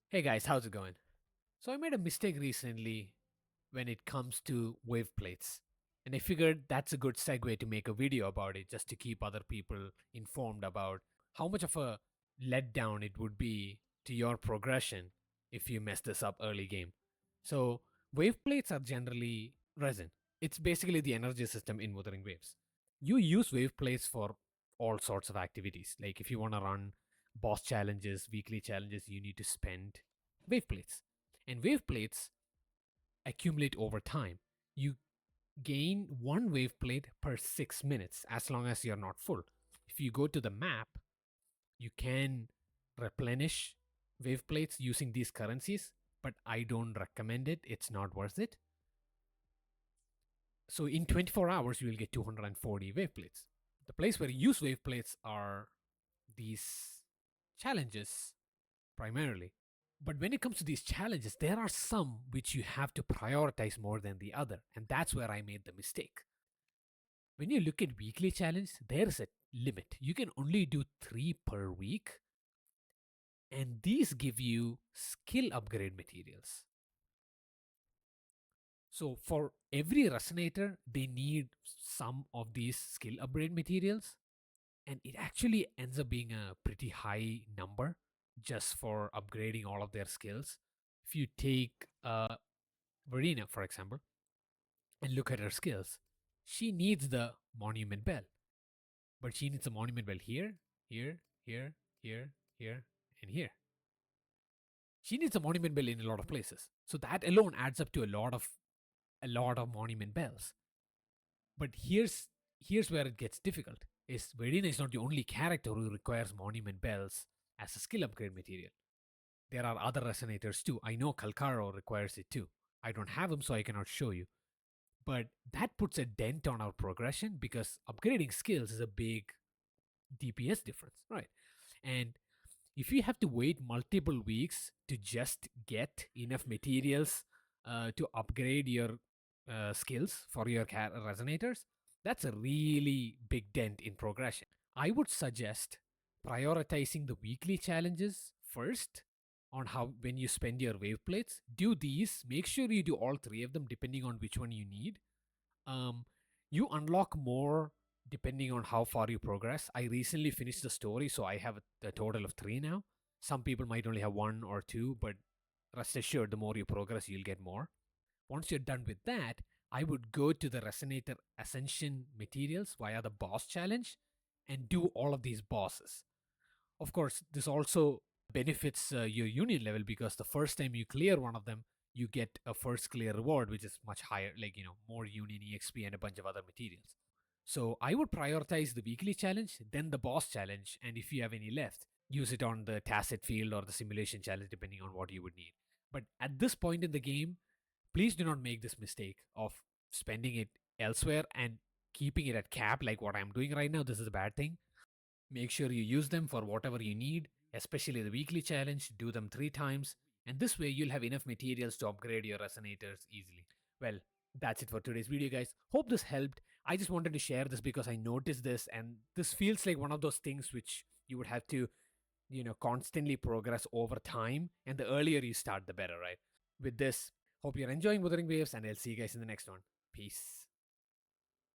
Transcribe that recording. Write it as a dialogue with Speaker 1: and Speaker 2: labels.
Speaker 1: Hey guys, how's it going? So I made a mistake recently when it comes to Waveplates. And I figured that's a good segue to make a video about it just to keep other people informed about how much of a letdown it would be to your progression if you mess this up early game. So Waveplates are generally resin. It's basically the energy system in Wuthering Waves. You use Waveplates for all sorts of activities. Like if you want to run boss challenges, weekly challenges, you need to spend wave plates. And wave plates accumulate over time. You gain one wave plate per 6 minutes as long as you're not full. If you go to the map, you can replenish wave plates using these currencies, but I don't recommend it. It's not worth it. So in 24 hours, you will get 240 wave plates. The place where you use wave plates are these challenges primarily. But when it comes to these challenges, there are some which you have to prioritize more than the other. And that's where I made the mistake. When you look at weekly challenge, there is a limit. You can only do 3 per week. And these give you skill upgrade materials. So for every resonator, they need some of these skill upgrade materials. And it actually ends up being a pretty high number just for upgrading all of their skills. If you take Verena, for example, and look at her skills, she needs the monument bell, but she needs the monument bell here, here, here, here, here, and here. She needs a monument bell in a lot of places. So that alone adds up to a lot of monument bells. But here's where it gets difficult. Is Verena is not the only character who requires monument bells as a skill upgrade material. There are other resonators too. I know Kalkaro requires it too. I don't have them, so I cannot show you. But that puts a dent on our progression because upgrading skills is a big DPS difference, right? And if you have to wait multiple weeks to just get enough materials to upgrade your skills for your resonators, that's a really big dent in progression. I would suggest prioritizing the weekly challenges first on how when you spend your wave plates. Do these, make sure you do all three of them depending on which one you need. Um, you unlock more depending on how far you progress. I recently finished the story, so I have a total of three now. Some people might only have one or two, but rest assured, the more you progress, you'll get more. Once you're done with that, I would go to the Resonator Ascension materials via the boss challenge and do all of these bosses. Of course, this also benefits your union level because the first time you clear one of them, you get a first clear reward, which is much higher, like, more union EXP and a bunch of other materials. So I would prioritize the weekly challenge, then the boss challenge, and if you have any left, use it on the tacit field or the simulation challenge, depending on what you would need. But at this point in the game, please do not make this mistake of spending it elsewhere and keeping it at cap like what I'm doing right now. This is a bad thing. Make sure you use them for whatever you need, especially the weekly challenge. Do them 3 times, and this way you'll have enough materials to upgrade your resonators easily. Well, that's it for today's video, guys. Hope this helped. I just wanted to share this because I noticed this, and this feels like one of those things which you would have to, constantly progress over time. And the earlier you start, the better, right? With this, hope you're enjoying Wuthering Waves, and I'll see you guys in the next one. Peace.